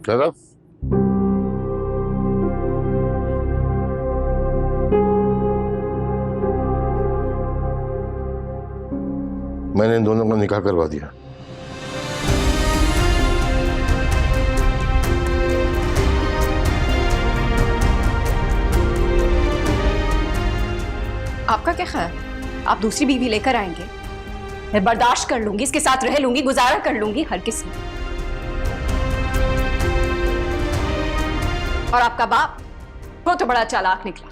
तरफ मैंने इन दोनों का निकाह करवा दिया। आपका क्या ख्याल, आप दूसरी बीवी लेकर आएंगे? मैं बर्दाश्त कर लूंगी, इसके साथ रह लूंगी, गुजारा कर लूंगी हर किसी। और आपका बाप वो तो बड़ा चालाक निकला।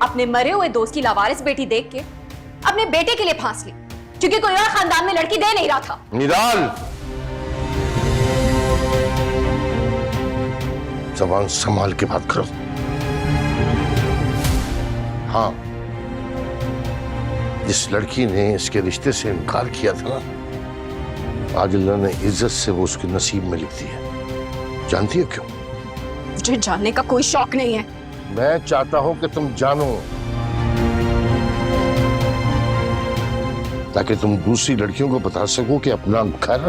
अपने मरे हुए दोस्त की लावारिस बेटी देख के अपने बेटे के लिए फांस ली, क्योंकि कोई और खानदान में लड़की दे नहीं रहा था। निराल, जबान संभाल के बात करो। हाँ, जिस लड़की ने इसके रिश्ते से इनकार किया था ना, आज अल्लाह ने इज्जत से वो उसके नसीब में लिख दी है। जानती हो क्यों? मुझे जानने का कोई शौक नहीं है। मैं चाहता हूं कि तुम जानो, ताकि तुम दूसरी लड़कियों को बता सको कि अपना घर,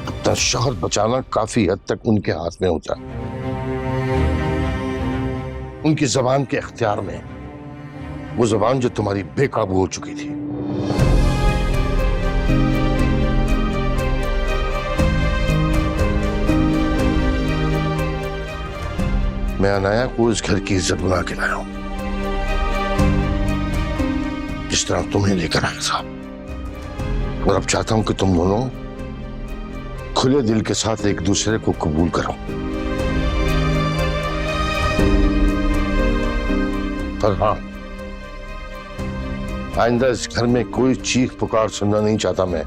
अपना शौहर बचाना काफी हद तक उनके हाथ में होता है, उनकी जबान के इख्तियार में। वो जबान जो तुम्हारी बेकाबू हो चुकी थी। मैं अनाया को इस घर की इज्जत बना के लाया हूं, जिस तरह तुम्हें लेकर आया था। और अब चाहता हूं कि तुम दोनों खुले दिल के साथ एक दूसरे को कबूल करो। पर हाँ, आइंदा इस घर में कोई चीख पुकार सुनना नहीं चाहता मैं।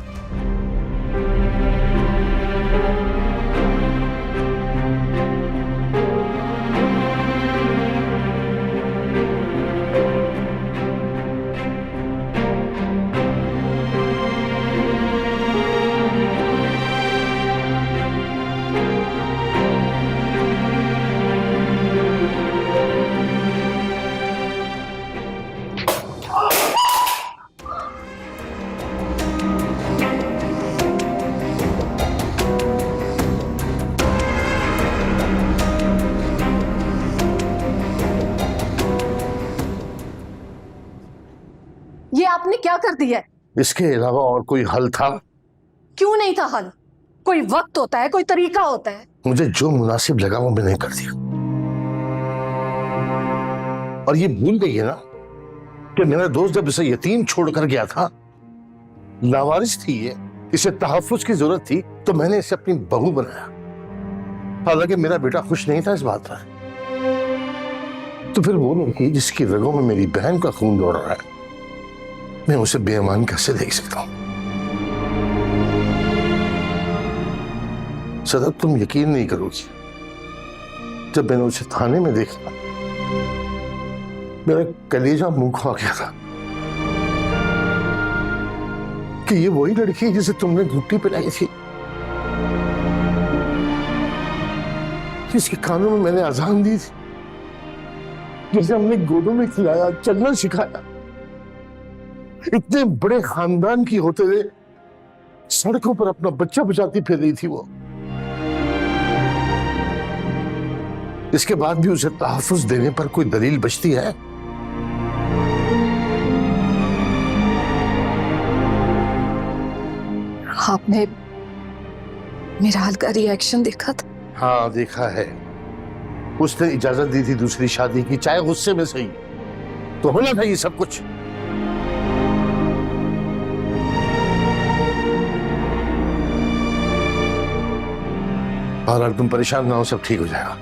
ये आपने क्या कर दिया है? इसके अलावा और कोई हल था? क्यों नहीं था हल? कोई वक्त होता है, कोई तरीका होता है। मुझे जो मुनासिब लगा वो मैंने कर दिया। और ये भूल गई है ना कि मेरा दोस्त जब इसे यतीम छोड़कर गया था, लावारिस थी ये, इसे तहफ्फुज की जरूरत थी, तो मैंने इसे अपनी बहू बनाया। हालांकि मेरा बेटा खुश नहीं था इस बात पर। तो फिर वो लड़की जिसकी रगों में मेरी बहन का खून दौड़ रहा है, मैं उसे बेईमान कैसे देख सकता हूं? सदा तुम यकीन नहीं करोगी, जब मैंने उसे थाने में देखा, मेरा कलेजा मुंह खा गया था कि ये वही लड़की जिसे तुमने घुट्टी पिलाई थी, जिसके कानों में मैंने अजान दी थी, जिसे हमने गोदों में खिलाया, चलना सिखाया। इतने बड़े खानदान की होते हुए सड़कों पर अपना बच्चा बचाती फिर रही थी वो। इसके बाद भी उसे तहफ्फुज देने पर कोई दलील बचती है? आपने मिराल का रिएक्शन देखा था? हाँ, देखा है। उसने इजाजत दी थी दूसरी शादी की, चाहे गुस्से में सही, तो होना था ये सब कुछ। और तुम परेशान ना हो, सब ठीक हो जाएगा।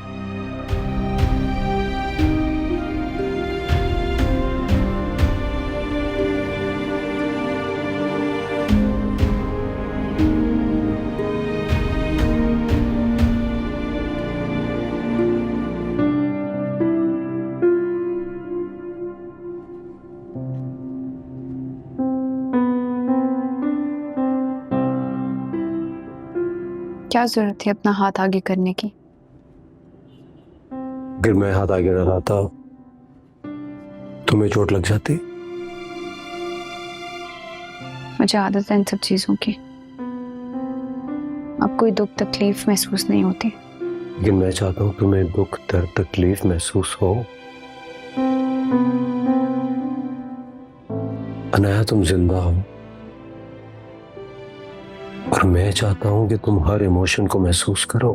क्या जरूरत थी अपना हाथ आगे करने की? अगर मैं हाथ आगे न लाता तुम्हें चोट लग जाती। मुझे आदत है इन सब चीजों की। अब कोई दुख तकलीफ महसूस नहीं होती। लेकिन मैं चाहता हूँ तुम्हें दुख दर्द तकलीफ महसूस हो। अनाया तुम जिंदा हो और मैं चाहता हूं कि तुम हर इमोशन को महसूस करो।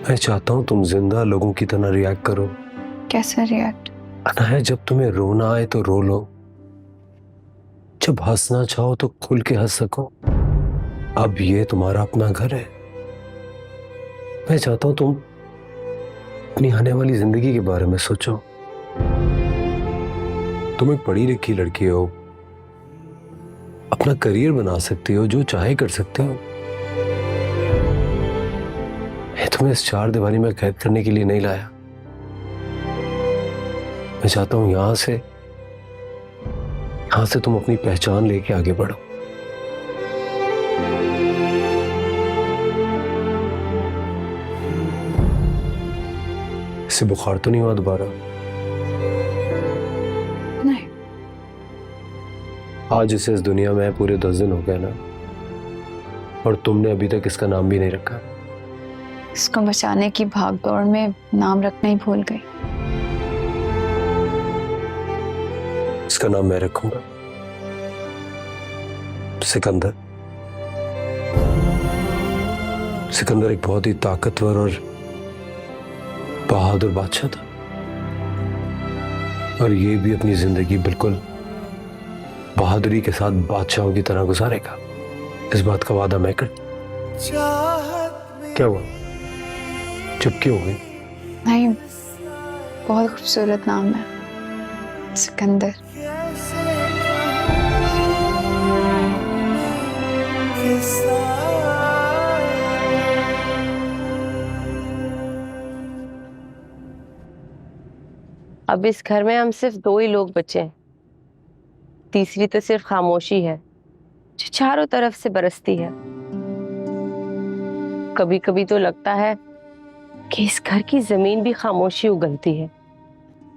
मैं चाहता हूं तुम जिंदा लोगों की तरह रिएक्ट करो। कैसे रिएक्ट? अनाया जब तुम्हें रोना आए तो रो लो, जब हंसना चाहो तो खुल के हंस सको। अब ये तुम्हारा अपना घर है। मैं चाहता हूं तुम अपनी आने वाली जिंदगी के बारे में सोचो। तुम एक पढ़ी लिखी लड़की हो, अपना करियर बना सकती हो, जो चाहे कर सकते हो। मैं तुम्हें इस चार दीवारी में कैद करने के लिए नहीं लाया। मैं चाहता हूं यहां से तुम अपनी पहचान लेके आगे बढ़ो। इससे बुखार तो नहीं हुआ दोबारा? नहीं। आज इसे इस दुनिया में पूरे 10 दिन हो गए ना, और तुमने अभी तक इसका नाम भी नहीं रखा। इसको बचाने की भागदौड़ में नाम रखना ही भूल गई। इसका नाम मैं रखूंगा, सिकंदर। सिकंदर एक बहुत ही ताकतवर और बहादुर बादशाह था, और ये भी अपनी जिंदगी बिल्कुल बहादुरी के साथ बादशाहों की तरह गुजारेगा। इस बात का वादा मैं कर। क्या हुआ, चुप क्यों हो गई? नहीं, बहुत खूबसूरत नाम है, सिकंदर। अब इस घर में हम सिर्फ 2 ही लोग बचे हैं। तीसरी तो सिर्फ खामोशी है जो चारों तरफ से बरसती है। कभी कभी तो लगता है कि इस घर की जमीन भी खामोशी उगलती है।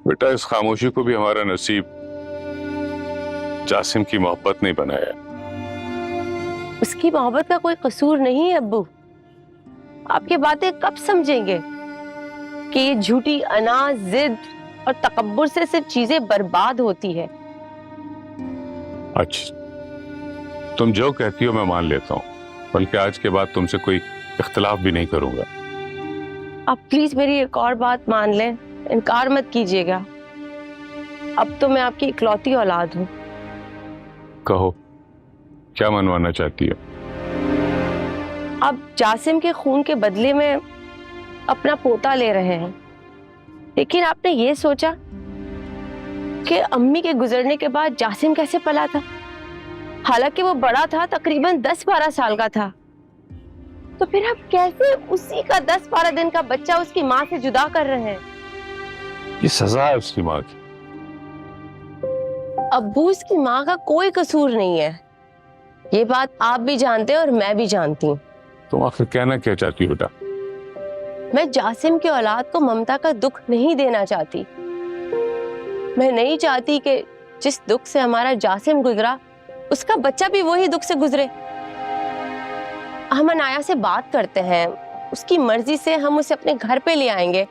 बेटा, इस खामोशी को भी हमारा नसीब जासिम की मोहब्बत नहीं बनाया। उसकी मोहब्बत का कोई कसूर नहीं है अब्बू। आप ये बातें कब समझेंगे कि ये झूठी अनाज, जिद और तकब्बुर से सिर्फ चीजें बर्बाद होती है। अच्छा, तुम जो कहती हो मैं मान लेता हूँ, बल्कि आज के बाद तुमसे कोई इख्तिलाफ भी नहीं करूंगा। आप प्लीज मेरी एक और बात मान लें, इनकार मत कीजिएगा। अब तो मैं आपकी इकलौती औलाद हूँ। कहो, क्या मनवाना चाहती हो? अब जासिम के खून के बदले में अपना पोता ले रहे हैं, लेकिन आपने ये सोचा कि अम्मी के गुजरने के बाद जासिम कैसे पला था? हालांकि वो बड़ा था, तकरीबन 10-12 साल का था। तो फिर आप कैसे उसी का 10-12 दिन का बच्चा उसकी माँ से जुदा कर रहे हैं? ये सजा है उसकी माँ की। अब्बू, उसकी माँ का कोई कसूर नहीं है। ये बात आप भी जानते हैं और मैं भी जानती हूँ। तुम आखिर कहना क्या चाहती हो बेटा? मैं जासिम की औलाद को ममता का दुख नहीं देना चाहती। मैं नहीं चाहती कि जिस दुख से हमारा जासिम गुजरा, उसका बच्चा भी वही दुख से गुजरे। हम अनाया से बात करते हैं, उसकी मर्जी से हम उसे अपने घर पे ले आएंगे,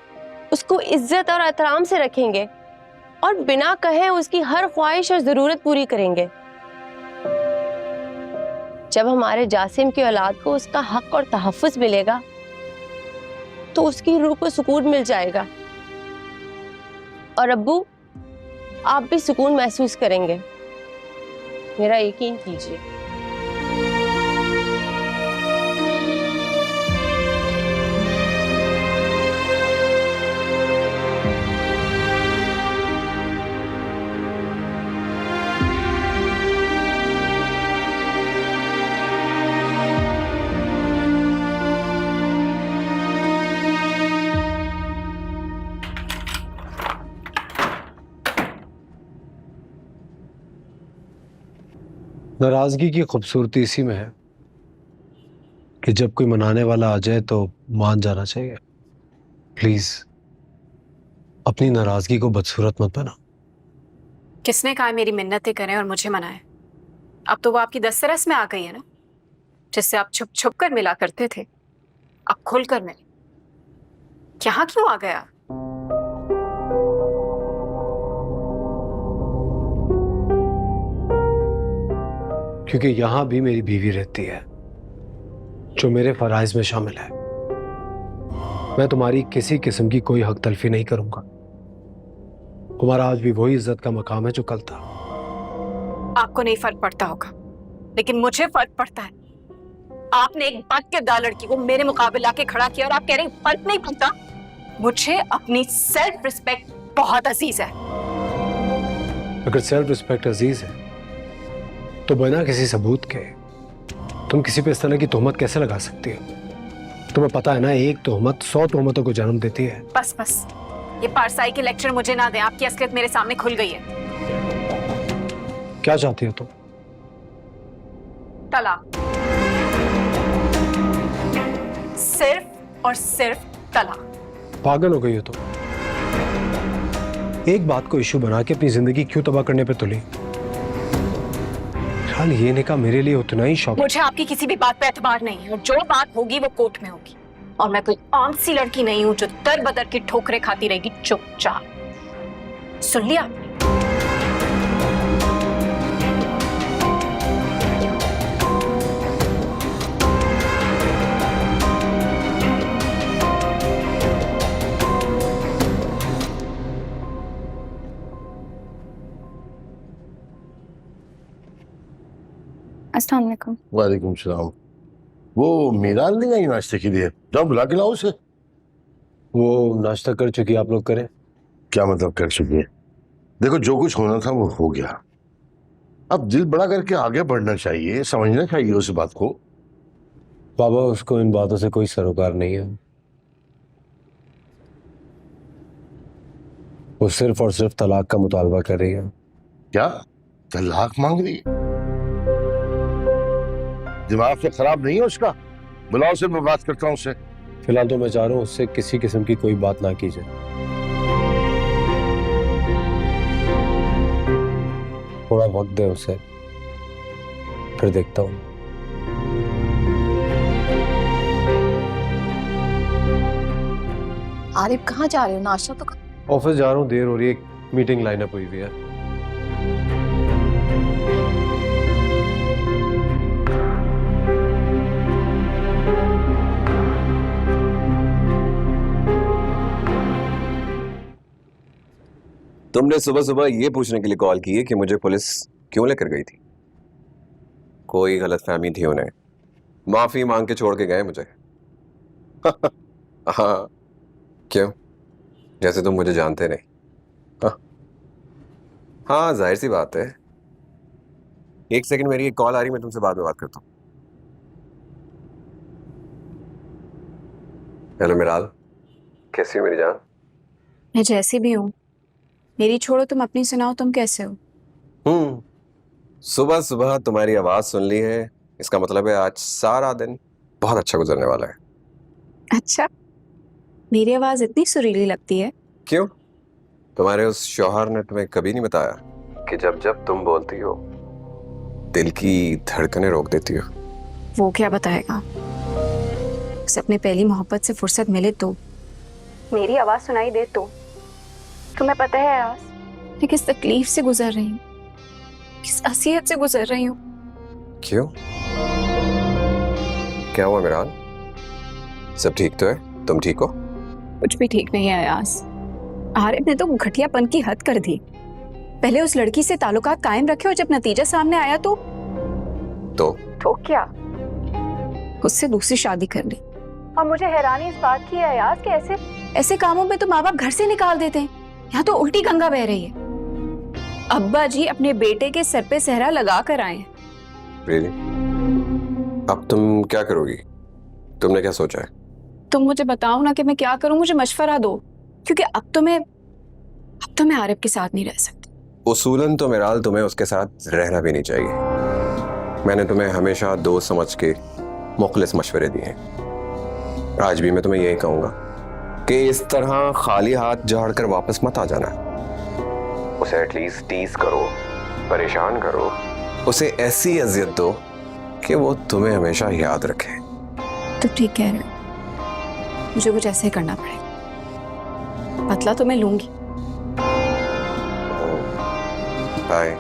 उसको इज्जत और एहतराम से रखेंगे और बिना कहे उसकी हर ख्वाहिश और जरूरत पूरी करेंगे। जब हमारे जासिम की औलाद को उसका हक और तहफ्फुज मिलेगा तो उसकी रूह को सुकून मिल जाएगा। और अब्बू, आप भी सुकून महसूस करेंगे, मेरा यकीन कीजिए। नाराजगी की खूबसूरती इसी में है कि जब कोई मनाने वाला आ जाए तो मान जाना चाहिए। प्लीज अपनी नाराजगी को बदसूरत मत बना। किसने कहा मेरी मिन्नतें करें और मुझे मनाए? अब तो वो आपकी दस्तरस में आ गई है ना। जिससे आप छुप छुप कर मिला करते थे, अब खुल कर मिले। यहाँ क्यों आ गया? क्योंकि यहां भी मेरी बीवी रहती है जो मेरे फराइज में शामिल है। मैं तुम्हारी किसी किस्म की कोई हक तलफी नहीं करूंगा। तुम्हारा आज भी वही इज्जत का मकाम है जो कल था। आपको नहीं फर्क पड़ता होगा, लेकिन मुझे फर्क पड़ता है। आपने एक बदकिरदार लड़की को मेरे मुकाबले लाके खड़ा किया और आप कह रहे हैं फर्क नहीं पड़ता। मुझे अपनी सेल्फ रिस्पेक्ट बहुत अजीज है। अगर सेल्फ रिस्पेक्ट अजीज है तो बिना किसी सबूत के तुम किसी पे इस तरह की तोहमत कैसे लगा सकती हो? तुम्हें पता है ना, एक तोहमत 100 तोहमतों को जन्म देती है। बस बस, ये पारसाई के लेक्चर मुझे ना दें। आपकी असलियत मेरे सामने खुल गई है। क्या चाहती हो तुम? तलाक, सिर्फ और सिर्फ तलाक। पागल हो गई हो तुम? एक बात को इशू बना के अपनी जिंदगी क्यों तबाह करने पे तुली? फिलहाल ये निकाह मेरे लिए उतना ही शौक। मुझे आपकी किसी भी बात पे एतबार नहीं है, और जो बात होगी वो कोर्ट में होगी। और मैं कोई आम सी लड़की नहीं हूं जो दर बदर की ठोकरें खाती रहेगी चुपचाप। सुन लिया आपने? अस्सलाम वालेकुम। वालेकुम सलाम। वो मीराल नहीं आई नाश्ते के लिए? जाओ बुला के लाओ उसे। वो नाश्ता कर चुकी, आप लोग करें। क्या मतलब कर चुकी है? देखो, जो कुछ होना था वो हो गया। अब दिल बड़ा करके आगे बढ़ना चाहिए, समझना चाहिए उस बात को। बाबा, उसको इन बातों से कोई सरोकार नहीं है। वो सिर्फ और सिर्फ तलाक का मुतालबा कर रही है। क्या तलाक मांग रही है? दिमाग से खराब नहीं है उसका? बुलाओ से, मैं बात करता हूँ उससे। फिलहाल तो मैं चाह रहा हूँ उससे किसी किस्म की कोई बात ना की जाए। थोड़ा वक्त दे उसे, फिर देखता हूँ। आरिफ, कहाँ जा रहे हो? नाश्ता तो कर। ऑफिस जा रहा हूँ, देर हो रही है, एक मीटिंग लाइनअप हुई हुई है। तुमने सुबह सुबह ये पूछने के लिए कॉल की है कि मुझे पुलिस क्यों लेकर गई थी? कोई गलतफहमी थी उन्हें, माफी मांग के छोड़ के गए मुझे। हाँ, क्यों? जैसे तुम मुझे जानते नहीं। हाँ, जाहिर सी बात है। एक सेकंड, मेरी एक कॉल आ रही, मैं तुमसे बाद में बात करता हूँ। हेलो मिराल, कैसी हो मेरी जान? मैं जैसी भी हूँ। मेरी छोड़ो, तुम अपनी सुनाओ, तुम कैसे हो? सुबह सुबह तुम्हारी आवाज सुन ली है, इसका मतलब है आज सारा दिन बहुत अच्छा गुजरने वाला है। अच्छा, मेरी आवाज इतनी सुरीली लगती है? क्यों? तुम्हारे उस शौहर ने तुम्हें कभी नहीं बताया कि जब जब तुम बोलती हो दिल की धड़कनें रोक देती हो? वो क्या बताएगा? उसे अपनी पहली मोहब्बत से फुर्सत मिले तो, मेरी आवाज सुनाई दे तो। तुम्हें पता है यार, मैं किस तकलीफ से गुजर रही हूँ, किस असियत से गुजर रही हूँ। क्यों? क्या हुआ मिराल? सब ठीक तो है? तुम ठीक हो? कुछ भी ठीक नहीं है अयास। आरिफ ने तो घटियापन की हद कर दी। पहले उस लड़की से ताल्लुकात कायम रखे और जब नतीजा सामने आया तो क्या, उससे दूसरी शादी कर ली। और मुझे हैरानी इस बात की है अयास कि ऐसे कामों में तो माँ बाप घर से निकाल देते हैं। यहाँ तो उल्टी गंगा बह रही है। अब्बा जी अपने बेटे के सर पे सहरा लगा कर आए हैं। Really? अब तुम क्या करोगी? तुमने क्या सोचा है? तुम मुझे बताओ ना कि मैं क्या करूं, मुझे मशवरा दो, क्योंकि अब तो मैं आरिफ के साथ नहीं रह सकती। उसूलन तो मिराल तुम्हें उसके साथ रहना भी नहीं चाहिए। मैंने तुम्हें हमेशा दोस्त समझ के मुखलिस मशवरे दिए हैं। आज भी मैं तुम्हें यही कहूंगा कि इस तरह खाली हाथ झाड़कर वापस मत आ जाना। उसे एटलीस्ट टीज करो, परेशान करो, उसे ऐसी अजियत दो कि वो तुम्हें हमेशा याद रखे। तो ठीक कह रहे हो, मुझे कुछ ऐसे ही करना पड़ेगा। बदला तो मैं लूंगी। बाय।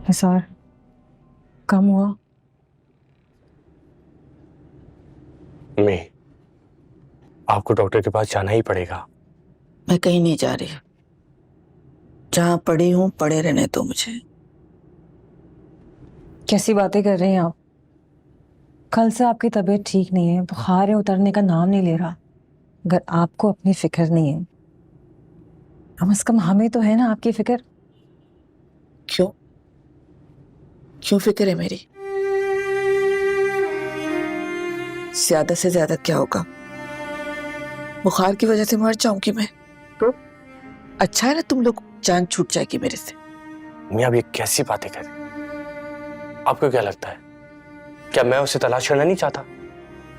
हिसार कम हुआ? मम्मी, आपको डॉक्टर के पास जाना ही पड़ेगा। मैं कहीं नहीं जा रही, जहां पड़ी हूं पड़े रहने दो मुझे। कैसी बातें कर रही हैं आप? कल से आपकी तबीयत ठीक नहीं है, बुखार है, उतरने का नाम नहीं ले रहा। अगर आपको अपनी फिक्र नहीं है, कम से कम हमें तो है ना आपकी फिक्र। क्यों क्यों फिक्र है मेरी? ज्यादा से ज्यादा क्या होगा? बुखार की वजह से मर जाऊंगी मैं तो अच्छा है ना, तुम लोग जान छूट जाएगी मेरे से। मम्मी, आप ये कैसी बातें कर रही? आपको क्या लगता है, क्या मैं उसे तलाश करना नहीं चाहता?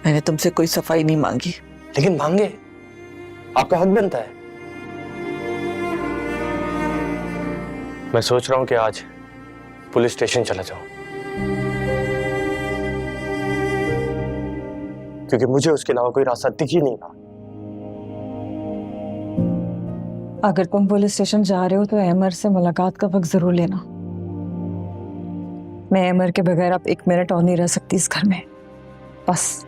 मैंने तुमसे कोई सफाई नहीं मांगी। लेकिन मांगे, आपका हक बनता है। मैं सोच रहा हूं कि आज पुलिस स्टेशन चला जाऊं, क्योंकि मुझे उसके अलावा कोई रास्ता दिख ही नहीं रहा। अगर तुम पुलिस स्टेशन जा रहे हो तो अमर से मुलाकात का वक्त जरूर लेना। मैं अमर के बगैर अब 1 मिनट और नहीं रह सकती इस घर में। बस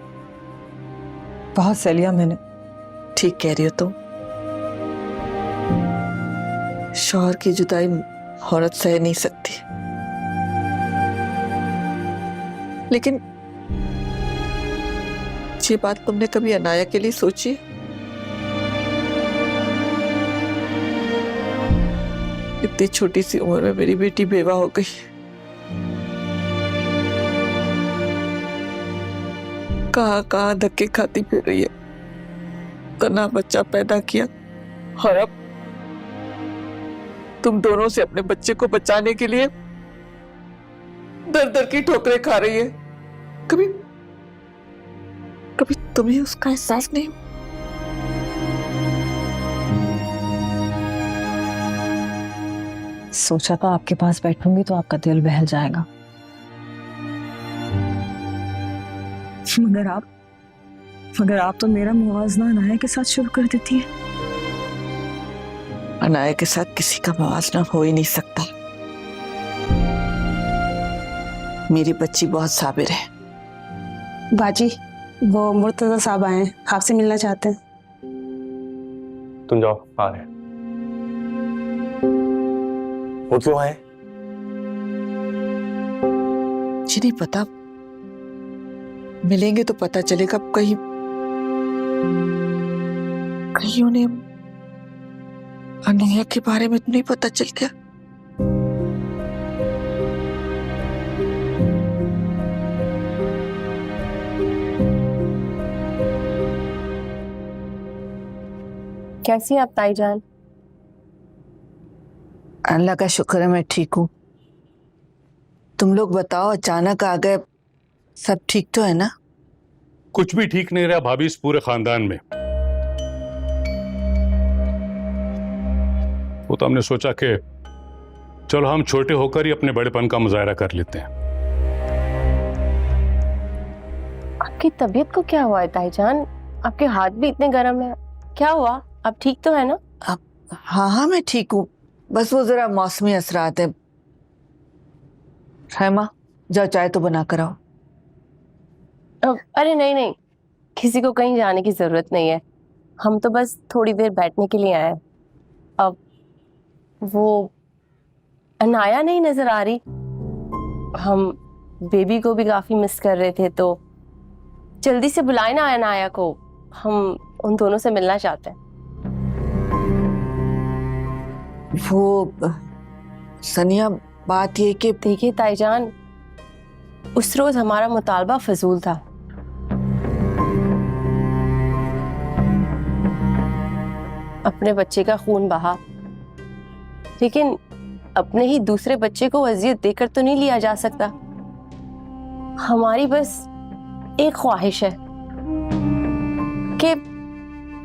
बहुत सह लिया मैंने। ठीक कह रही हो तुम। शौहर की जुदाई औरत सह नहीं सकती, लेकिन ये बात तुमने कभी अनाया के लिए सोची? इतनी छोटी सी उम्र में मेरी बेटी बेवा हो गई। कहाँ धक्के खाती फिर रही है। तना बच्चा पैदा किया और अब तुम दोनों से अपने बच्चे को बचाने के लिए दर दर की ठोकरें खा रही है। कभी कभी तुम्हें उसका एहसास नहीं? सोचा था आपके पास बैठूंगी तो आपका दिल बहल जाएगा, मगर आप तो मेरा मुवाजना अनाया के साथ शुरू कर देती है। अनाया के साथ किसी का मुवाजना हो ही नहीं सकता। मेरी बच्ची बहुत साबिर है। बाजी, वो मुर्तजा साहब आए हैं, आपसे मिलना चाहते हैं। तुम जाओ, आ रहे हैं। वो क्यों आए? जी नहीं पता, मिलेंगे तो पता चलेगा। कहीं उन्हें अनाया के बारे में तो नहीं पता चल गया? कैसी आप ताईजान? अल्लाह का शुक्र है मैं ठीक हूँ। तुम लोग बताओ, अचानक आ गए, सब ठीक तो है ना? कुछ भी ठीक नहीं रहा भाभी इस पूरे खानदान में। वो तो हमने सोचा कि चलो हम छोटे होकर ही अपने बड़ेपन का मुजाहरा कर लेते हैं। आपकी तबीयत को क्या हुआ है ताईजान? आपके हाथ भी इतने गर्म है, क्या हुआ? आप ठीक तो है ना? हाँ मैं ठीक हूँ, बस वो जरा मौसमी असरात है। हैमा, जाओ चाय तो बना कर आओ। अरे नहीं, किसी को कहीं जाने की जरूरत नहीं है। हम तो बस थोड़ी देर बैठने के लिए आए हैं। अब वो अनाया नहीं नजर आ रही, हम बेबी को भी काफी मिस कर रहे थे, तो जल्दी से बुलाए ना अनाया को, हम उन दोनों से मिलना चाहते हैं। वो सनिया, बात ये कि देखिए ताईजान, उस रोज हमारा मुतालबा फजूल था। अपने बच्चे का खून बहा, लेकिन अपने ही दूसरे बच्चे को अजियत देकर तो नहीं लिया जा सकता। हमारी बस एक ख्वाहिश है कि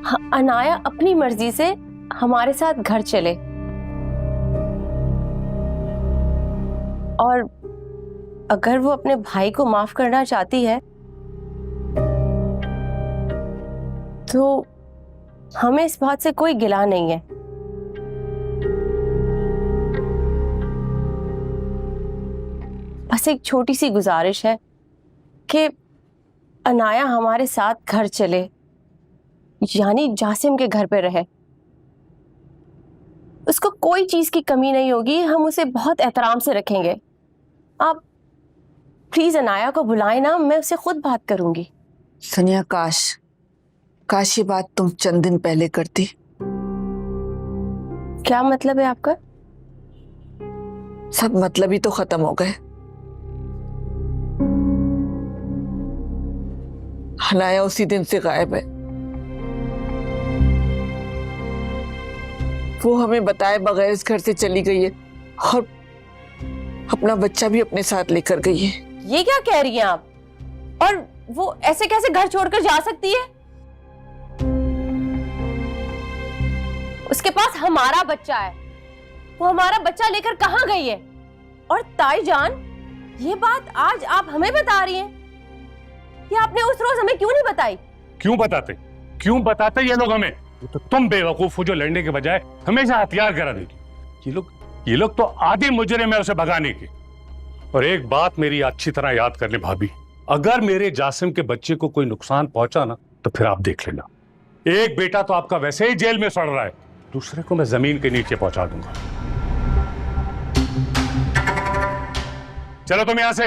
अनाया अपनी मर्जी से हमारे साथ घर चले, और अगर वो अपने भाई को माफ करना चाहती है तो हमें इस बात से कोई गिला नहीं है। बस एक छोटी सी गुजारिश है कि अनाया हमारे साथ घर चले, यानी जासिम के घर पे रहे। उसको कोई चीज की कमी नहीं होगी, हम उसे बहुत एहतराम से रखेंगे। आप प्लीज अनाया को बुलाएं ना, मैं उससे खुद बात करूंगी। सनिया, काश ये बात तुम चंद दिन पहले करती। क्या मतलब है आपका? सब मतलब ही तो खत्म हो गए। अनाया उसी दिन से गायब है। वो हमें बताए बगैर इस घर से चली गई है और अपना बच्चा भी अपने साथ लेकर गई है। ये क्या कह रही हैं आप? और वो ऐसे कैसे घर छोड़कर जा सकती है? उसके पास हमारा बच्चा है, वो हमारा बच्चा लेकर कहां गई है? और ताई जान, ये बात आज आप हमें बता रही हैं, ये आपने उस रोज हमें क्यों नहीं बताई? क्यों बताते ये लोग हमें? तो तुम बेवकूफ हो जो लड़ने के बजाय हमेशा हथियार करा देगी। ये लोग तो आदि मुजरिम है उसे भगाने के। और एक बात मेरी अच्छी तरह याद कर ले भाभी, अगर मेरे जासिम के बच्चे को कोई नुकसान पहुंचा ना तो फिर आप देख लेना। एक बेटा तो आपका वैसे ही जेल में सड़ रहा है, दूसरे को मैं जमीन के नीचे पहुंचा दूंगा। चलो तुम यहां से।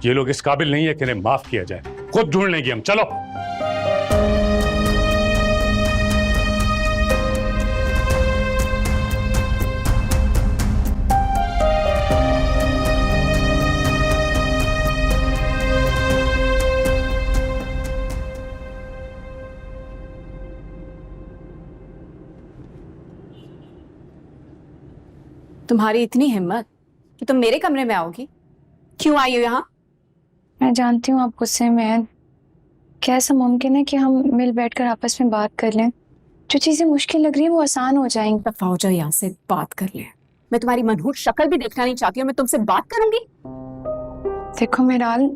ये लोग इस काबिल नहीं है कि इन्हें माफ किया जाए, खुद ढूंढ लेंगे हम। चलो। तुम्हारी इतनी हिम्मत कि तुम मेरे कमरे में आओगी? क्यों आई हो यहाँ? मैं जानती हूँ आप गुस्से में हैं। क्या ऐसा मुमकिन है कि हम मिल बैठकर आपस में बात कर लें? जो चीजें मुश्किल लग रही है वो आसान हो जाएंगी। दफा हो जाओ यहाँ से, बात कर ले। मैं तुम्हारी मनहूस शक्ल भी देखना नहीं चाहती हूँ, मैं तुमसे बात करूंगी। देखो मिराल,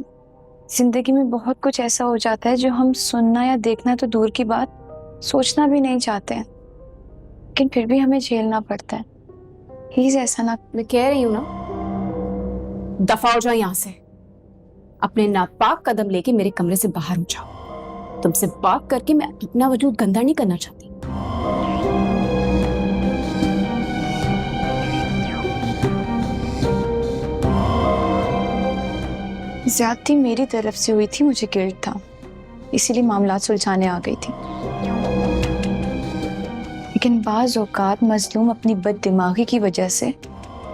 जिंदगी में बहुत कुछ ऐसा हो जाता है जो हम सुनना या देखना तो दूर की बात, सोचना भी नहीं चाहते हैं, लेकिन फिर भी हमें झेलना पड़ता है। प्लीज ऐसा ना। मैं कह रही हूँ ना, दफा हो जाओ यहाँ से। अपने नापाक कदम लेके मेरे कमरे से बाहर हो जाओ। तुमसे बात करके मैं अपना वजूद गंदा नहीं करना चाहती। ज्यादती मेरी तरफ से हुई थी, मुझे गिल्ट था, इसीलिए मामला सुलझाने आ गई थी। लेकिन बाज़ औक़ात मजलूम अपनी बददिमागी की वजह से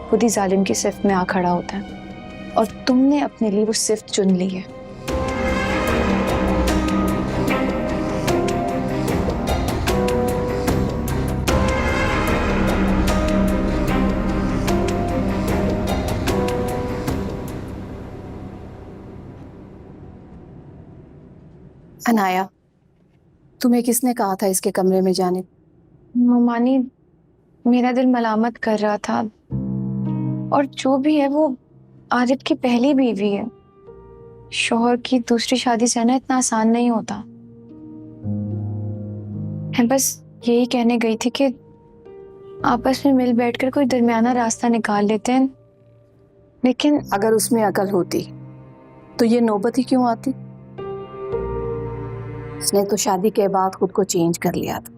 खुद ही जालिम की सिफ्त में आ खड़ा होता है, और तुमने अपने लिए वो सिफ्त चुन ली है। अनाया, तुम्हें किसने कहा था इसके कमरे में जाने? मानी, मेरा दिल मलामत कर रहा था, और जो भी है वो आरिफ की पहली बीवी है। शौहर की दूसरी शादी से ना इतना आसान नहीं होता। मैं बस यही कहने गई थी कि आपस में मिल बैठकर कोई दरमियाना रास्ता निकाल लेते हैं। लेकिन अगर उसमें अकल होती तो ये नौबत ही क्यों आती? उसने तो शादी के बाद खुद को चेंज कर लिया था।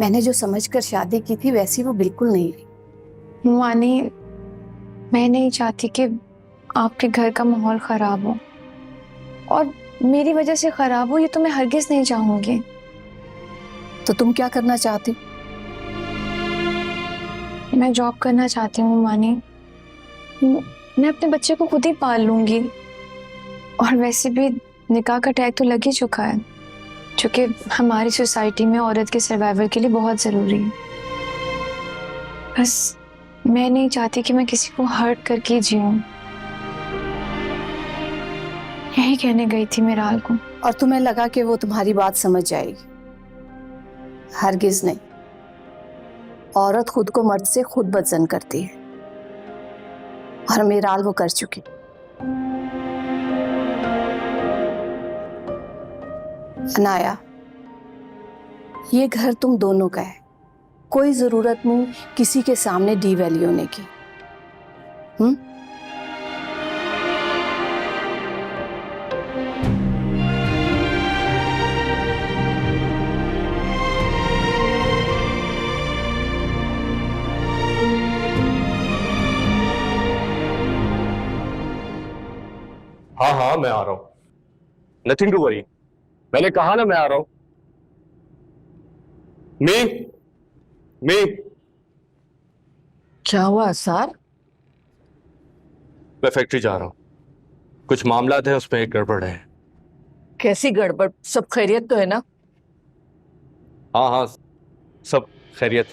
मैंने जो समझकर शादी की थी वैसी वो बिल्कुल नहीं रही। मानी, मैं नहीं चाहती कि आपके घर का माहौल खराब हो, और मेरी वजह से खराब हो ये तो मैं हरगिज नहीं चाहूंगी। तो तुम क्या करना चाहती? मैं जॉब करना चाहती हूँ मानी। मैं अपने बच्चे को खुद ही पाल लूंगी, और वैसे भी निकाह का टैग तो लग ही चुका है, जो कि हमारी सोसाइटी में औरत के सर्वाइवल के लिए बहुत ज़रूरी है। बस मैं नहीं चाहती कि मैं किसी को हर्ट करके जीऊँ। यही कहने गई थी मिराल को। और तुम्हें लगा कि वो तुम्हारी बात समझ जाएगी। हरगिज नहीं। औरत खुद को मर्द से खुद बदजन करती है और मेरा हाल वो कर चुकी। अनाया, ये घर तुम दोनों का है, कोई जरूरत नहीं किसी के सामने डीवैल्यू होने की। हाँ हाँ मैं आ रहा हूं, नथिंग टू वरी। मैंने कहा ना मैं आ रहा हूं। मी क्या हुआ सर? मैं फैक्ट्री जा रहा हूं, कुछ मामला है उसमें एक गड़बड़ है। कैसी गड़बड़? सब खैरियत तो है ना? हाँ हाँ सब खैरियत।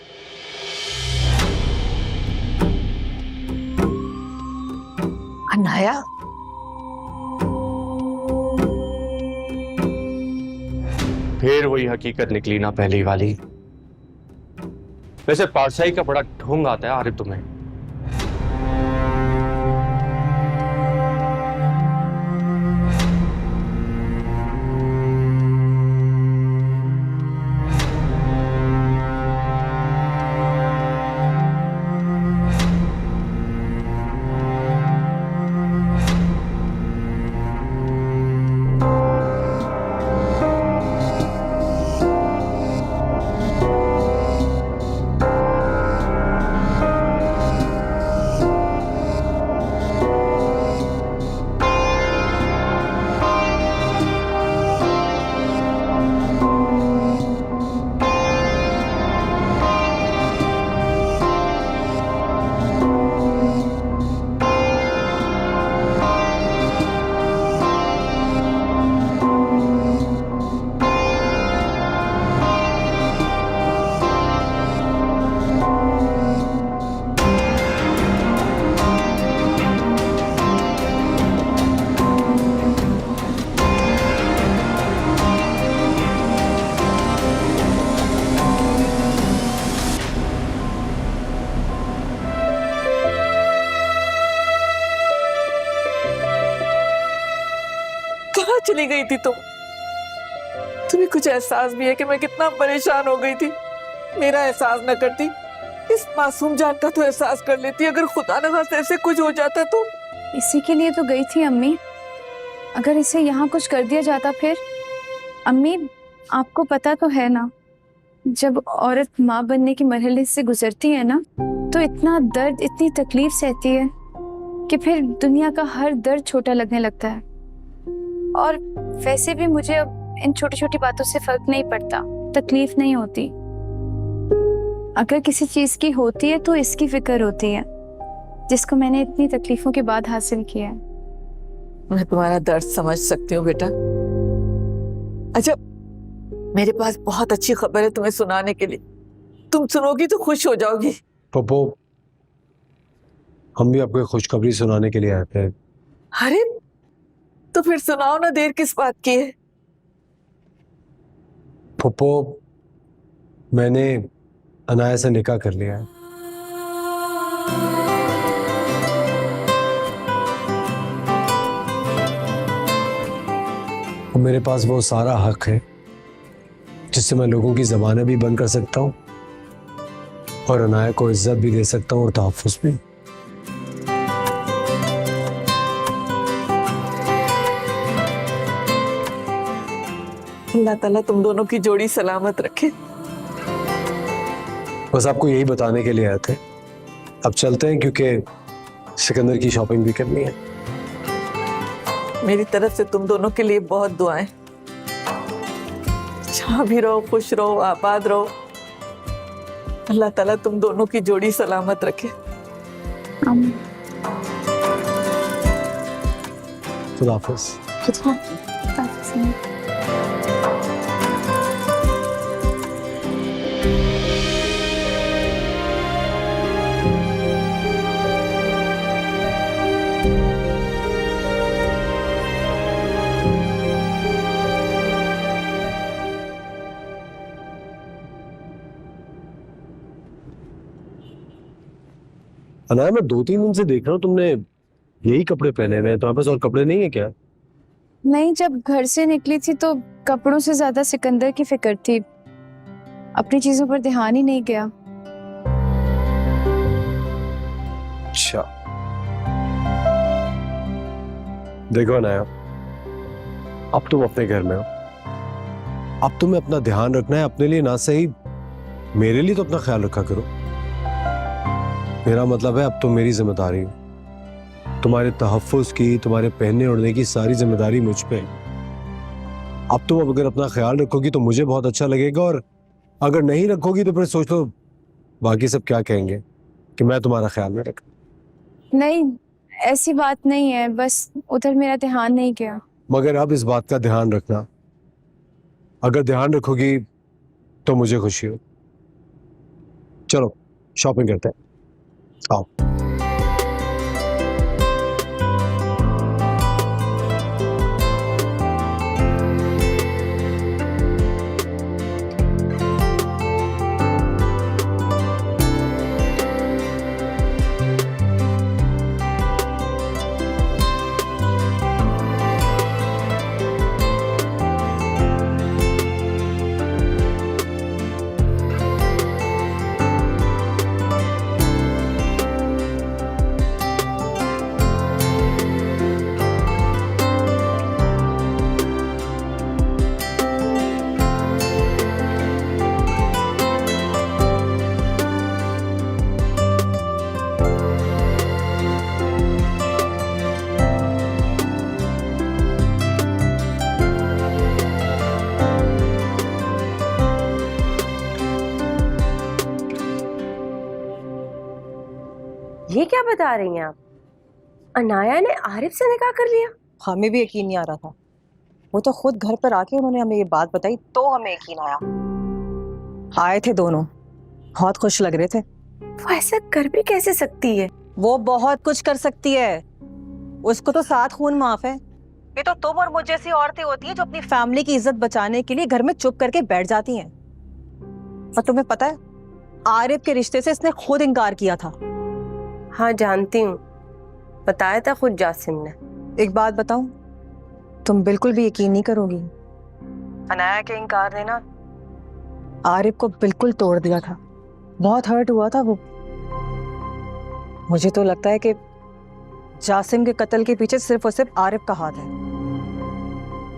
अनाया, फिर वही हकीकत निकली ना पहली वाली। वैसे पारसाई का बड़ा ढोंग आता है आरिफ तुम्हें। कहाँ चली गई थी तुम? तुम्हें कुछ एहसास भी है कि मैं कितना परेशान हो गई थी? मेरा एहसास न करती, इस मासूम जान का तो एहसास कर लेती। अगर खुदा न खास्ता ऐसे कुछ हो जाता तो। इसी के लिए तो गई थी अम्मी। अगर इसे यहाँ कुछ कर दिया जाता फिर? अम्मी, आपको पता तो है ना, जब औरत माँ बनने के मरहले से गुजरती है ना, तो इतना दर्द, इतनी तकलीफ सहती है कि फिर दुनिया का हर दर्द छोटा लगने लगता है। और वैसे भी मुझे अब इन छोटी छोटी बातों से फर्क नहीं पड़ता, तकलीफ नहीं होती। अगर किसी चीज की होती है तो इसकी फिक्र होती है, जिसको मैंने इतनी तकलीफों के बाद हासिल किया है। मैं तुम्हारा दर्द समझ सकती हूँ बेटा। अच्छा, मेरे पास बहुत अच्छी खबर है तुम्हें सुनाने के लिए। तुम सुनोगी तो खुश हो जाओगी। पप्पू, हम भी आपको खुशखबरी सुनाने के लिए आए थे। अरे तो फिर सुनाओ ना, देर किस बात की है? पप्पू, मैंने अनाया से निकाह कर लिया है। और मेरे पास वो सारा हक है जिससे मैं लोगों की ज़बानें भी बंद कर सकता हूँ और अनाया को इज्जत भी दे सकता हूँ और तहफ़्फ़ुज़ भी। अल्लाह ताला तुम दोनों की जोड़ी सलामत रखे। बस आपको यही बताने के लिए आए थे। अब चलते हैं क्योंकि सिकंदर की शॉपिंग भी करनी है। मेरी तरफ से तुम दोनों के लिए बहुत दुआएं। जहाँ भी रहो खुश रहो, आबाद रहो। अल्लाह ताला तुम दोनों की जोड़ी सलामत रखे। खुदा हाफिज़। अनाया, मैं 2-3 दिन से देख रहा हूँ तुमने यही कपड़े पहने हुए हैं, तुम्हारे पास और कपड़े नहीं है क्या? नहीं, जब घर से निकली थी तो कपड़ों से ज्यादा सिकंदर की फिक्र थी, अपनी चीजों पर ध्यान ही नहीं गया। अच्छा, देखो अनाया, अब तुम अपने घर में हो, अब तुम्हें अपना ध्यान रखना है, अपने लिए ना सही मेरे लिए तो अपना ख्याल रखा करो। मेरा मतलब है अब तुम मेरी जिम्मेदारी हो, तुम्हारे तहफ्फुज़ की, तुम्हारे पहनने ओढ़ने की सारी जिम्मेदारी मुझ पे है। अब तुम अगर अपना ख्याल रखोगी तो मुझे बहुत अच्छा लगेगा, और अगर नहीं रखोगी तो फिर सोच लो बाकी सब क्या कहेंगे कि मैं तुम्हारा ख्याल नहीं रखा। नहीं, ऐसी बात नहीं है, बस उधर मेरा ध्यान नहीं गया। मगर अब इस बात का ध्यान रखना, अगर ध्यान रखोगी तो मुझे खुशी हो। चलो शॉपिंग करते हैं, आओ। ये क्या बता रही हैं आप? अनाया ने आरिफ से निकाह कर लिया? हमें भी यकीन नहीं आ रहा था, वो तो खुद घर पर आके उन्होंने हमें ये बात बताई तो हमें यकीन आया। आए थे दोनों, बहुत खुश लग रहे थे। वो ऐसा कर भी कैसे सकती है? वो बहुत कुछ कर सकती है, उसको तो 7 खून माफ है। ये तो तुम और मुझ जैसी औरतें होती हैं जो अपनी फैमिली की इज्जत बचाने के लिए घर में चुप करके बैठ जाती हैं। और तुम्हें पता है, आरिफ के रिश्ते से इसने खुद इनकार किया था। हाँ जानती हूँ, बताया था खुद जासिम ने। एक बात बताऊं, तुम बिल्कुल भी यकीन नहीं करोगी, अनाया के इनकार ने ना आरिफ को बिल्कुल तोड़ दिया था। बहुत हर्ट हुआ था वो। मुझे तो लगता है कि जासिम के कत्ल के पीछे सिर्फ और सिर्फ आरिफ का हाथ है।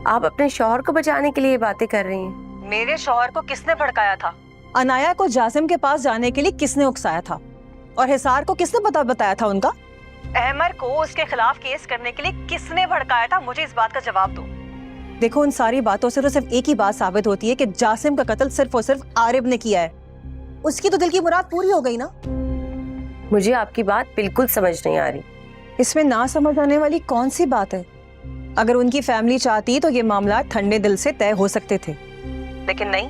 आप अपने शौहर को बचाने के लिए ये बातें कर रही हैं? मेरे शौहर को किसने भड़काया था? अनाया को जासिम के पास जाने के लिए किसने उकसाया था? और हिसार को किसने बताया था उनका? अहमर को उसके खिलाफ केस करने के लिए किसने भड़काया था? मुझे इस बात का जवाब दो। देखो, उन सारी बातों से तो सिर्फ एक ही बात साबित होती है कि जासिम का कत्ल सिर्फ और सिर्फ आरिफ ने किया है। उसकी तो दिल की मुराद पूरी हो गई ना। मुझे आपकी बात बिल्कुल समझ नहीं आ रही। इसमें ना समझ आने वाली कौन सी बात है? अगर उनकी फैमिली चाहती तो ये मामला ठंडे दिल से तय हो सकते थे, लेकिन नहीं।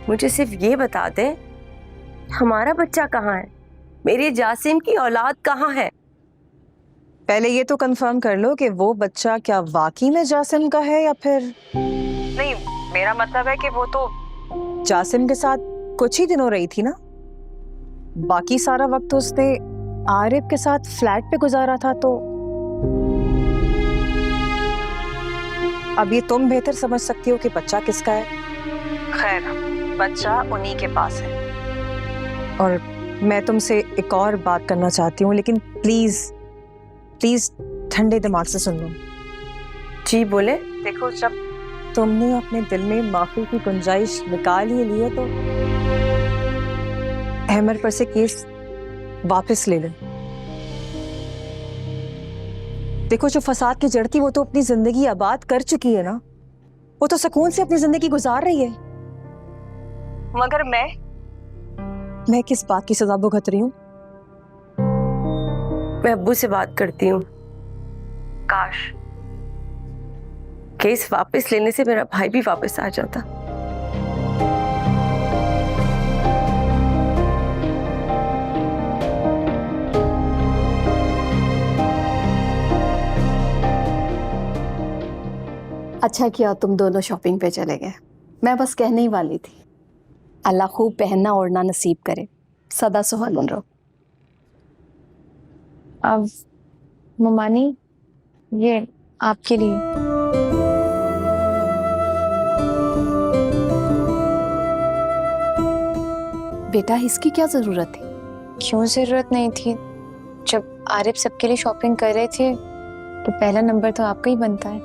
मुझे सिर्फ ये बता दें, हमारा बच्चा कहाँ है? मेरे जासिम की औलाद कहाँ है? पहले ये तो कंफर्म कर लो कि वो बच्चा क्या वाकई में जासिम का है या फिर नहीं। मेरा मतलब है कि वो तो जासिम के साथ कुछ ही दिनों रही थी ना, बाकी सारा वक्त तो उसने आरिफ के साथ फ्लैट पे गुजारा था। तो अब ये तुम बेहतर समझ सकती हो कि बच्चा किसका है। खैर, बच्चा उन्हीं के पास है। और मैं तुमसे एक और बात करना चाहती हूँ, लेकिन प्लीज प्लीज ठंडे दिमाग से सुन लो। जी बोले। देखो, जब तुमने अपने दिल में माफी की गुंजाइश निकाल ही ली है तो अहमर पर से केस वापस ले लो। देखो, जो फसाद की जड़ थी वो तो अपनी जिंदगी आबाद कर चुकी है ना, वो तो सुकून से अपनी जिंदगी गुजार रही है। मगर मैं किस बात की सजा भुगत रही हूँ? मैं अब्बू से बात करती हूँ। काश केस वापस लेने से मेरा भाई भी वापस आ जाता। अच्छा किया तुम दोनों शॉपिंग पे चले गए। मैं बस कहने ही वाली थी, अल्लाह खूब पहनना ओढ़ना नसीब करे, सदा सुहागन रहो। अब ममानी, ये आपके लिए। बेटा इसकी क्या जरूरत थी? क्यों जरूरत नहीं थी? जब आरिफ सबके लिए शॉपिंग कर रहे थे तो पहला नंबर तो आपका ही बनता है।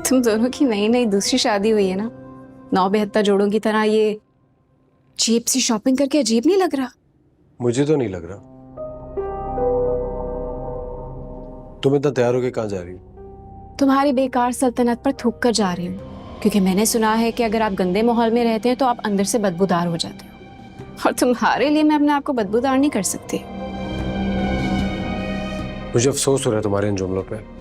तुम दोनों की नई नई दूसरी शादी हुई है ना, 9 जोड़ों की तरह ये चीप सी शॉपिंग करके अजीब नहीं लग रहा? मुझे तो नहीं लग रहा। तुम इतना तैयार होके कहाँ जा रही हो? तुम्हारी बेकार सल्तनत पर थूक कर जा रही हूँ, क्योंकि मैंने सुना है कि अगर आप गंदे माहौल में रहते हैं तो आप अंदर से बदबूदार हो जाते हो, और तुम्हारे लिए मैं अपने आप को बदबूदार नहीं कर सकती। मुझे अफसोस हो रहा है तुम्हारे इन जुमलों पे।